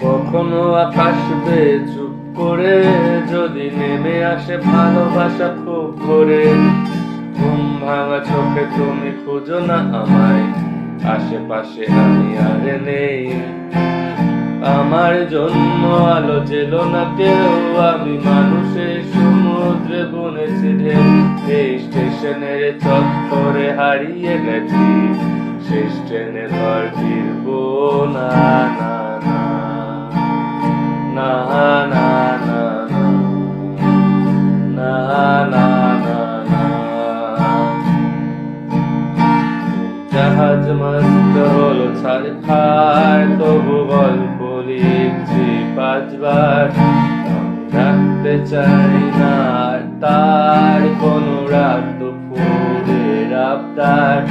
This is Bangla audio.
কখনো আকাশ বেয়ে চুপ করে যদি নেমে আসে ভালোবাসা খুব ভোরে, ঘুম ভাঙা চোখে তুমি খুঁজো না আমায়, আশেপাশে আমি আর নেই। আমার জন্য আলো জেলো না কেউ, আমি মানুষের সমুদ্রে বুনেছি ঢেউ। এই স্টেশনের চত্বরে হারিয়ে গেছি, শেষ ট্রেনে ঘর ফিরবো না না না না না না না না না। জাহাজ মস্ত হলো ছাড়খাড়, তবু গল্প লিখছি 5 বার। রাখতে চাই না আর তার কোনো রাত দুপুরের আবদার।